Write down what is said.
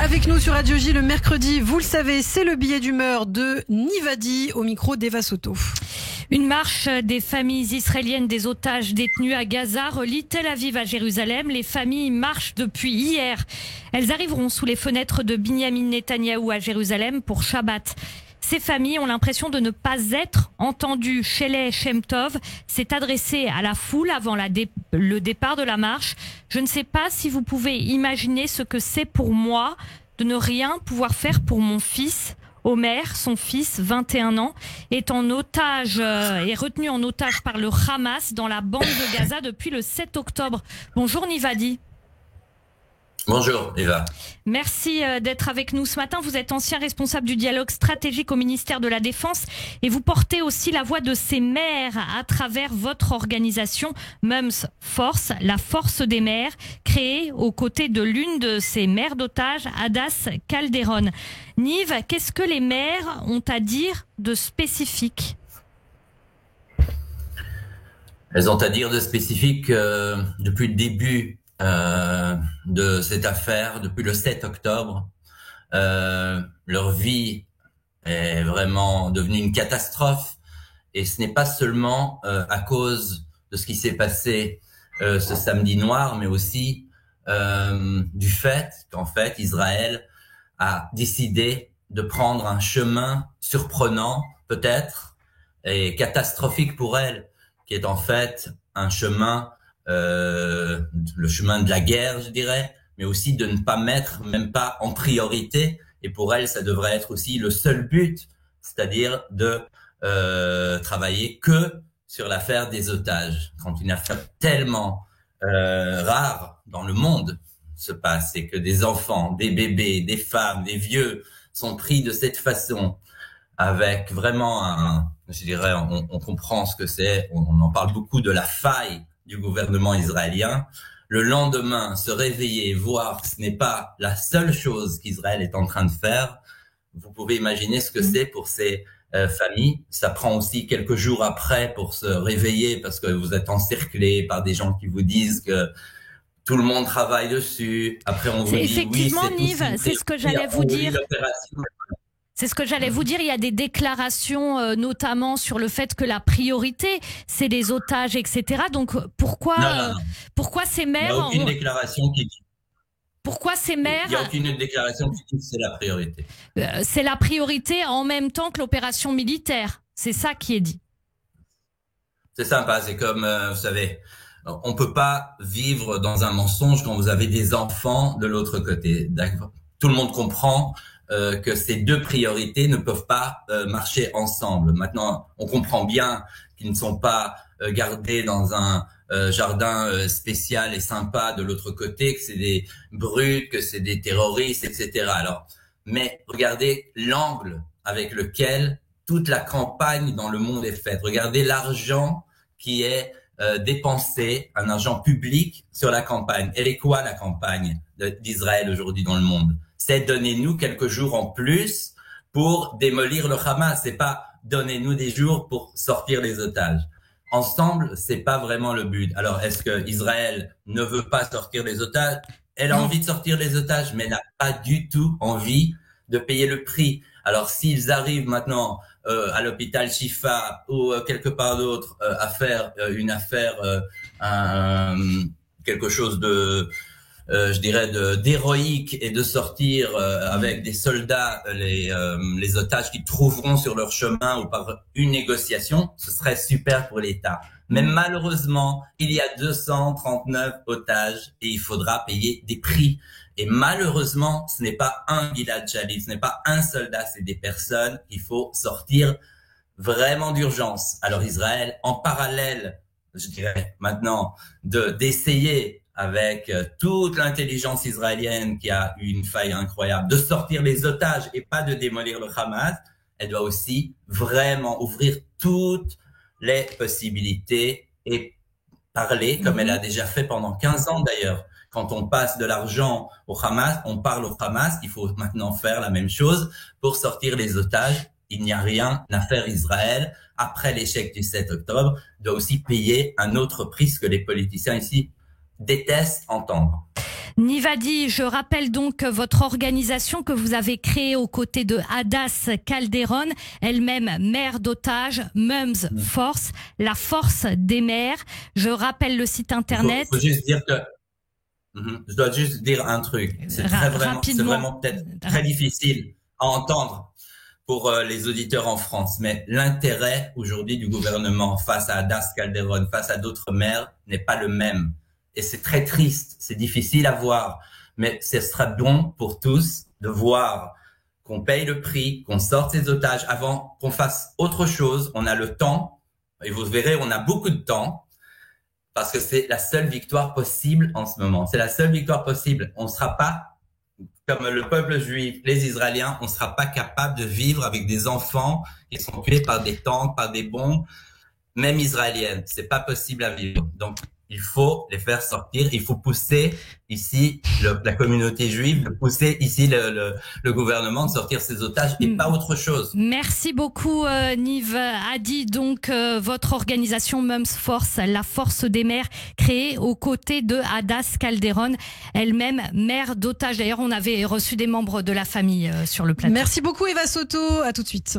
Avec nous sur Radio J le mercredi, vous le savez, c'est le billet d'humeur de Nivadi au micro d'Eva Soto. Une marche des familles israéliennes des otages détenus à Gaza relie Tel Aviv à Jérusalem. Les familles marchent depuis hier. Elles arriveront sous les fenêtres de Binyamin Netanyahou à Jérusalem pour Shabbat. Ces familles ont l'impression de ne pas être entendues. Shelley Shem Tov s'est adressé à la foule avant le départ de la marche. Je ne sais pas si vous pouvez imaginer ce que c'est pour moi de ne rien pouvoir faire pour mon fils. Omer, son fils, 21 ans, est retenu en otage par le Hamas dans la bande de Gaza depuis le 7 octobre. Bonjour Nivadi. Bonjour Eva. Merci d'être avec nous ce matin. Vous êtes ancien responsable du dialogue stratégique au ministère de la Défense et vous portez aussi la voix de ces mères à travers votre organisation Mums Force, la force des mères, créée aux côtés de l'une de ces mères d'otages, Hadas Calderon. Nive, qu'est-ce que les mères ont à dire de spécifique ? Elles ont à dire de spécifique depuis le début de cette affaire, depuis le 7 octobre. Leur vie est vraiment devenue une catastrophe et ce n'est pas seulement à cause de ce qui s'est passé ce samedi noir, mais aussi du fait qu'en fait Israël a décidé de prendre un chemin surprenant peut-être et catastrophique pour elle, qui est en fait un chemin le chemin de la guerre, je dirais, mais aussi de ne pas mettre, même pas en priorité, et pour elle, ça devrait être aussi le seul but, c'est-à-dire de travailler que sur l'affaire des otages. Quand une affaire tellement rare dans le monde se passe, et que des enfants, des bébés, des femmes, des vieux sont pris de cette façon, avec vraiment je dirais, on comprend ce que c'est, on en parle beaucoup de la faille du gouvernement israélien, le lendemain se réveiller, voir que ce n'est pas la seule chose qu'Israël est en train de faire, vous pouvez imaginer ce que c'est pour ces familles. Ça prend aussi quelques jours après pour se réveiller parce que vous êtes encerclés par des gens qui vous disent que tout le monde travaille dessus. Après, on vous dit effectivement, oui, Nive, c'est ce que j'allais vous dire. C'est ce que j'allais vous dire. Il y a des déclarations, notamment sur le fait que la priorité, c'est les otages, etc. Donc, pourquoi ces mères... Il n'y a aucune déclaration qui dit. Pourquoi ces mères... Il n'y a aucune déclaration qui dit que c'est la priorité. C'est la priorité en même temps que l'opération militaire. C'est ça qui est dit. C'est sympa. C'est comme, vous savez, on peut pas vivre dans un mensonge quand vous avez des enfants de l'autre côté. D'accord. Tout le monde comprend que ces deux priorités ne peuvent pas marcher ensemble. Maintenant, on comprend bien qu'ils ne sont pas gardés dans un jardin spécial et sympa de l'autre côté, que c'est des brutes, que c'est des terroristes, etc. Alors, mais regardez l'angle avec lequel toute la campagne dans le monde est faite. Regardez l'argent qui est dépensé, un argent public sur la campagne. Elle est quoi la campagne d'Israël aujourd'hui dans le monde ? C'est donnez-nous quelques jours en plus pour démolir le Hamas. C'est pas donnez-nous des jours pour sortir les otages. Ensemble, c'est pas vraiment le but. Alors, est-ce que Israël ne veut pas sortir les otages? Elle a envie de sortir les otages, mais n'a pas du tout envie de payer le prix. Alors, s'ils arrivent maintenant à l'hôpital Shifa ou quelque part d'autre à faire une affaire, quelque chose de je dirais d'héroïque et de sortir avec des soldats les otages qu'ils trouveront sur leur chemin ou par une négociation, ce serait super pour l'État. Mais malheureusement, il y a 239 otages et il faudra payer des prix. Et malheureusement, ce n'est pas un Gilad Shalit, ce n'est pas un soldat, c'est des personnes qu'il faut sortir vraiment d'urgence. Alors Israël, en parallèle, je dirais maintenant, d'essayer avec toute l'intelligence israélienne qui a eu une faille incroyable, de sortir les otages et pas de démolir le Hamas, elle doit aussi vraiment ouvrir toutes les possibilités et parler, comme elle a déjà fait pendant 15 ans d'ailleurs. Quand on passe de l'argent au Hamas, on parle au Hamas, il faut maintenant faire la même chose pour sortir les otages. Il n'y a rien à faire. Israël, après l'échec du 7 octobre, doit aussi payer un autre prix, ce que les politiciens ici détestent entendre. Nivadi, je rappelle donc votre organisation que vous avez créée aux côtés de Hadas Calderon, elle-même mère d'otages, Mums Force, la force des mères. Je rappelle le site internet. Faut juste dire que je dois juste dire un truc. C'est vraiment peut-être très difficile à entendre pour les auditeurs en France, mais l'intérêt aujourd'hui du gouvernement face à Hadas Calderon, face à d'autres maires, n'est pas le même. Et c'est très triste, c'est difficile à voir, mais ce sera bon pour tous de voir qu'on paye le prix, qu'on sorte ces otages avant qu'on fasse autre chose. On a le temps, et vous verrez, on a beaucoup de temps, parce que c'est la seule victoire possible en ce moment. C'est la seule victoire possible. On ne sera pas, comme le peuple juif, les Israéliens, on ne sera pas capable de vivre avec des enfants qui sont tués par des tanks, par des bombes, même israéliennes. C'est pas possible à vivre. Donc, il faut les faire sortir. Il faut pousser ici la communauté juive, pousser ici le gouvernement de sortir ses otages et pas autre chose. Merci beaucoup, Niv Hadi. Donc, votre organisation Mums Force, la force des mères, créée aux côtés de Hadas Calderon, elle-même mère d'otages. D'ailleurs, on avait reçu des membres de la famille sur le plateau. Merci beaucoup, Eva Soto. À tout de suite.